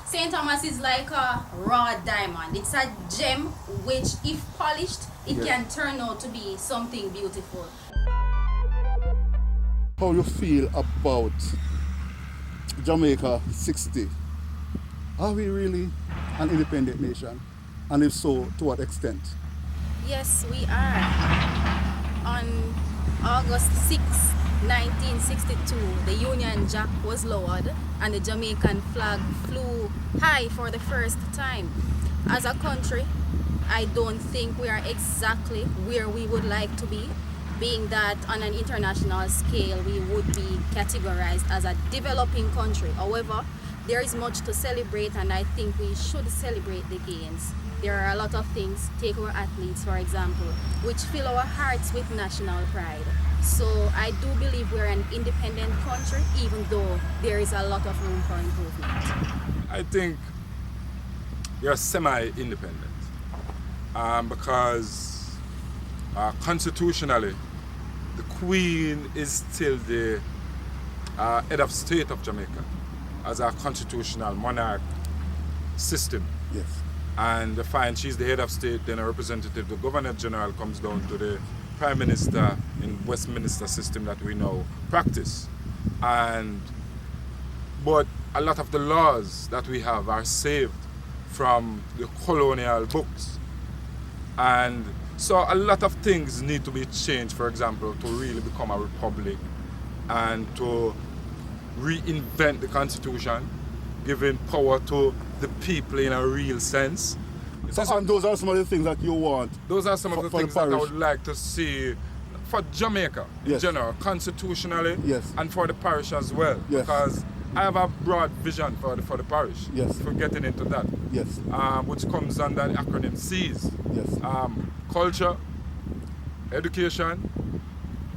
St. Thomas is like a raw diamond. It's a gem which, if polished, it can turn out to be something beautiful. How you feel about Jamaica 60? Are we really an independent nation? And if so, to what extent? Yes, we are. On August 6, 1962, the Union Jack was lowered and the Jamaican flag flew high for the first time. As a country, I don't think we are exactly where we would like to be, being that on an international scale we would be categorized as a developing country. However, there is much to celebrate, and I think we should celebrate the gains. There are a lot of things, take our athletes for example, which fill our hearts with national pride. So I do believe we're an independent country, even though there is a lot of room for improvement. I think we are semi-independent because constitutionally the Queen is still the head of state of Jamaica as a constitutional monarch system. Yes. And fine, she's the head of state, then a representative, the Governor General comes down to the Prime Minister in Westminster system that we now practice. But a lot of the laws that we have are saved from the colonial books. And so a lot of things need to be changed, for example, to really become a republic and to reinvent the Constitution, giving power to the people in a real sense. And those are some of the things that you want. Those are some of the things that I would like to see for Jamaica in general, constitutionally, and for the parish as well. Because I have a broad vision for the parish. For getting into that. Which comes under the acronym CEES. Culture, education,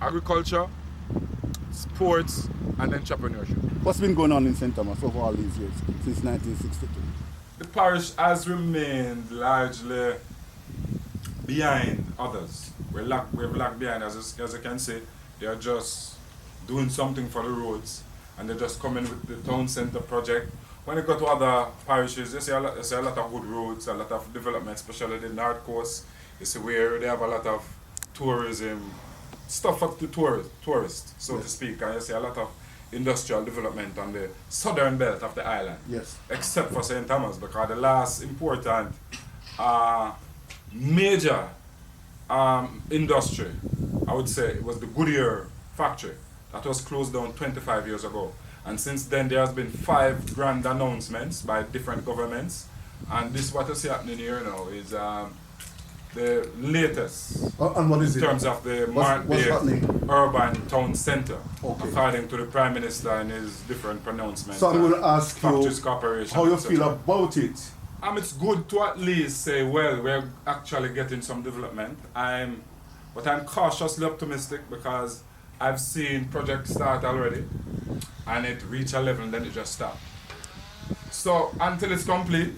agriculture, sports, and entrepreneurship. What's been going on in St. Thomas over all these years, since 1962? The parish has remained largely behind others. We're lagged behind, as you can see. They are just doing something for the roads, and they're just coming with the town centre project. When you go to other parishes, you see a lot of good roads, a lot of development, especially the North Coast. You see where they have a lot of tourism, stuff for the tourists, so to speak. And you see a lot of industrial development on the southern belt of the island. Except for St. Thomas, because the last important major industry, I would say, was the Goodyear factory that was closed down 25 years ago. And since then there has been 5 grand announcements by different governments, and this what you see happening here now is the latest and what is in terms of the urban town centre, according to the Prime Minister and his different pronouncements. So I'm going to ask you how you feel about it. It's good to at least say, well, we're actually getting some development. But I'm cautiously optimistic because I've seen projects start already and it reach a level and then it just stop. So until it's complete,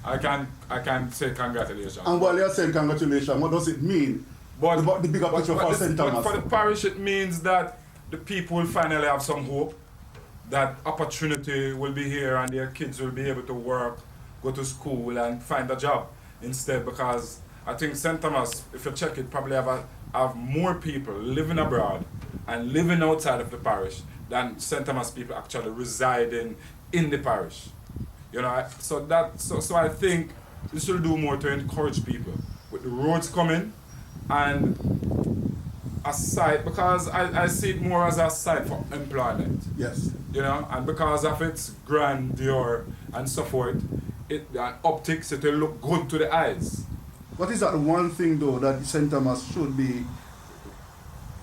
I can say congratulations. And while you're saying congratulations, what does it mean? The bigger picture for St. Thomas. For the parish, it means that the people will finally have some hope, that opportunity will be here and their kids will be able to work, go to school and find a job instead, because I think St. Thomas, if you check it, probably have more people living abroad and living outside of the parish than St. Thomas people actually residing in the parish. You know, so I think we should do more to encourage people with the roads coming, and a site, because I see it more as a site for employment. You know, and because of its grandeur and so forth, optics, it will look good to the eyes. What is that one thing though that St. Thomas should be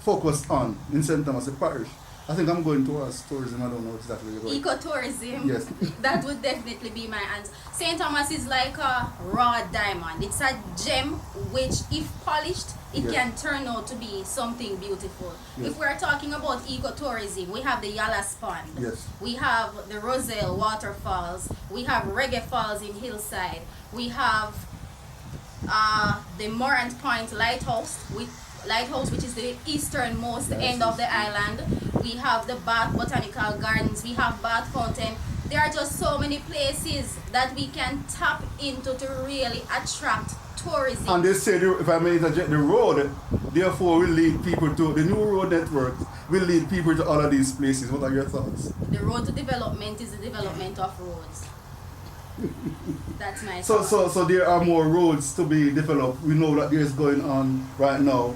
focused on in St. Thomas, the parish? I think I'm going towards tourism. I don't know exactly where you're going. Ecotourism. That would definitely be my answer. St. Thomas is like a raw diamond. It's a gem which, if polished, it can turn out to be something beautiful. If we're talking about ecotourism, we have the Yalas Pond. We have the Roselle waterfalls. We have Reggae Falls in Hillside. We have the Morant Point Lighthouse, which is the easternmost end of the island. We have the Bath Botanical Gardens. We have Bath Fountain. there are just so many places that we can tap into to really attract tourism. And they say, if I may interject, the road, therefore, will lead people to, the new road network will lead people to all of these places. What are your thoughts? The road to development is the development of roads. That's my So, thought. so there are more roads to be developed. We know that there is going on right now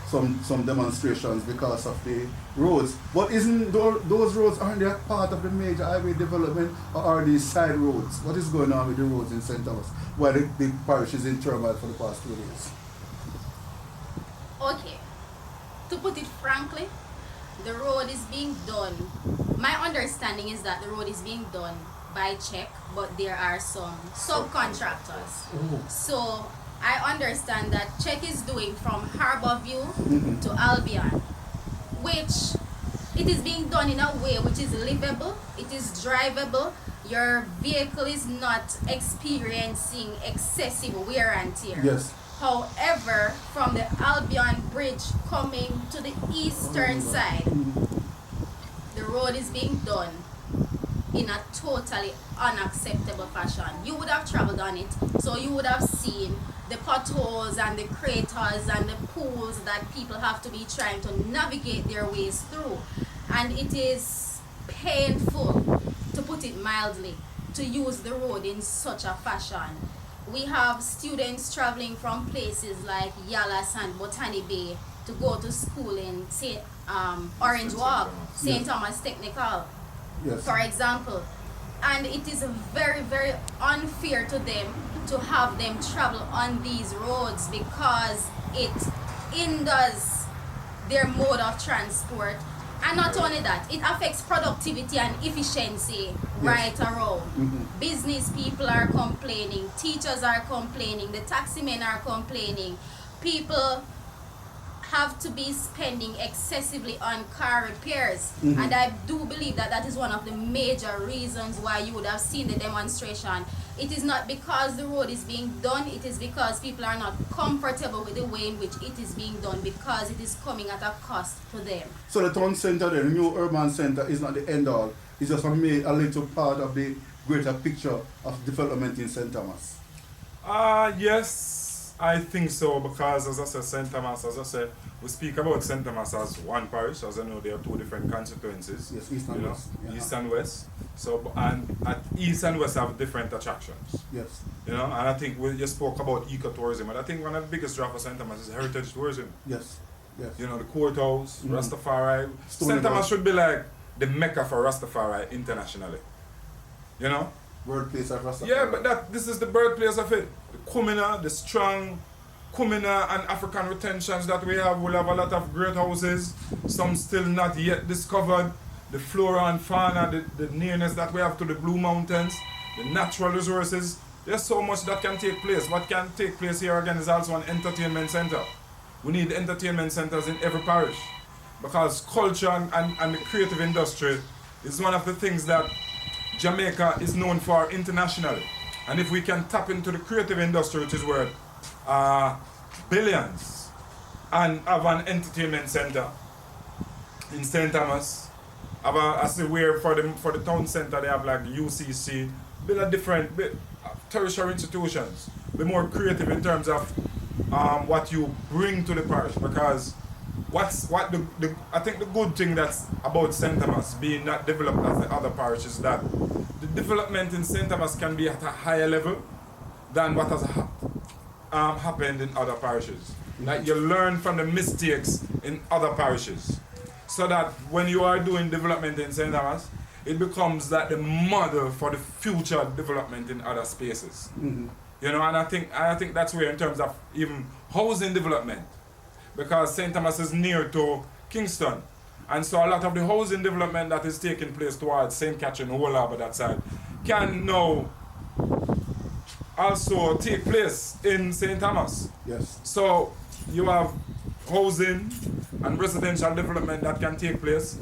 some demonstrations because of the roads. But isn't those roads, aren't they part of the major highway development, or are these side roads? What is going on with the roads in St. Thomas, where the parish is in turmoil for the past 2 days? Okay, to put it frankly, the road is being done. My understanding is that the road is being done by check, but there are some subcontractors. So I understand that check is doing from Harborview to Albion, which it is being done in a way which is livable, it is drivable. Your vehicle is not experiencing excessive wear and tear. Yes. However, from the Albion Bridge coming to the eastern side, the road is being done in a totally unacceptable fashion. You would have traveled on it, so you would have seen the potholes and the craters and the pools that people have to be trying to navigate their ways through. And it is painful, to put it mildly, to use the road in such a fashion. We have students traveling from places like Yalas and Botany Bay to go to school in Orange Walk, St. Thomas Technical, Yes. for example. And it is very, very unfair to them to have them travel on these roads because it hinders their mode of transport. And not only that, it affects productivity and efficiency right around. Business people are complaining, teachers are complaining, the taxi men are complaining. People have to be spending excessively on car repairs. And I do believe that that is one of the major reasons why you would have seen the demonstration. It is not because the road is being done, it is because people are not comfortable with the way in which it is being done, because it is coming at a cost to them. So the town centre, the new urban centre, is not the end all. It's just a little part of the greater picture of development in St. Thomas. Yes, I think so, because as I said, St. Thomas, as I said, we speak about St. Thomas as one parish. As I know, there are 2 different constituencies. Yes, east and you know, west. Yeah. East and west. So, and at east and west have different attractions. Yes. You know, and I think we just spoke about ecotourism, and I think one of the biggest draw for St. Thomas is heritage tourism. Yes. Yes. You know, the courthouse, Rastafari. Stony St. Thomas Brook. should be like the mecca for Rastafari internationally. You know? Birthplace of Rastafari. Yeah, but this is the birthplace of it. The Kumina, the strong Kumina and African retentions that we have. We'll have a lot of great houses, some still not yet discovered. The flora and fauna, the nearness that we have to the Blue Mountains, the natural resources. There's so much that can take place. What can take place here again is also an entertainment center. We need entertainment centers in every parish, because culture and the creative industry is one of the things that Jamaica is known for internationally. And if we can tap into the creative industry, which is worth billions, and have an entertainment center in St. Thomas, have a, as where for the town center they have like UCC, build a different tertiary institutions, be more creative in terms of what you bring to the parish, because I think the good thing that's about St. Thomas being not developed as the other parishes, that the development in St. Thomas can be at a higher level than what has happened in other parishes. Like you learn from the mistakes in other parishes, so that when you are doing development in St. Thomas, it becomes that the model for the future development in other spaces. You know, and I think that's where in terms of even housing development, because St. Thomas is near to Kingston, and so a lot of the housing development that is taking place towards St. Catherine, Whole Harbour, that side, can now also take place in St. Thomas. Yes. So you have housing and residential development that can take place,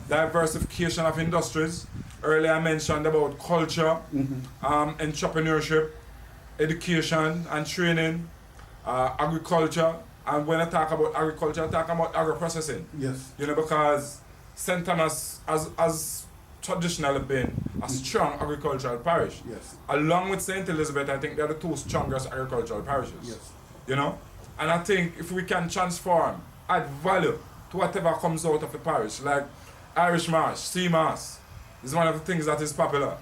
diversification of industries. Earlier I mentioned about culture, entrepreneurship, education and training, agriculture. And when I talk about agriculture, I talk about agro-processing. Yes. You know, because St. Thomas, as traditionally been a strong agricultural parish. Yes. Along with St. Elizabeth, I think they're the two strongest agricultural parishes. Yes. You know? And I think if we can transform, add value to whatever comes out of the parish, like Irish Mass, Sea Mass, is one of the things that is popular.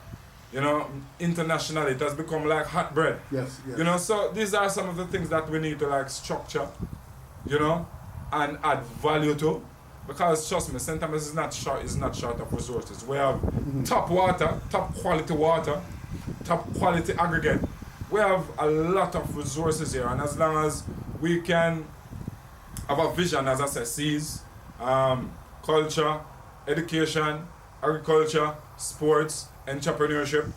You know, internationally, it has become like hot bread. Yes. Yes. You know, so these are some of the things that we need to like structure, you know, and add value to. Because trust me, St. Thomas is not short of resources. We have top water, top quality water, top quality aggregate. We have a lot of resources here, and as long as we can have a vision, as I said, sees culture, education, agriculture, sports, entrepreneurship,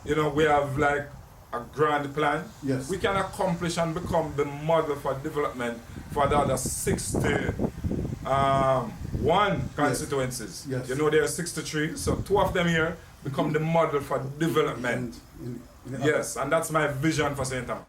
you know, we have like a grand plan. Yes. We can accomplish and become the model for development for the other 61 constituencies. Yes. You know, there are 63, so 2 of them here become the model for development. In Yes, and that's my vision for St. Thomas.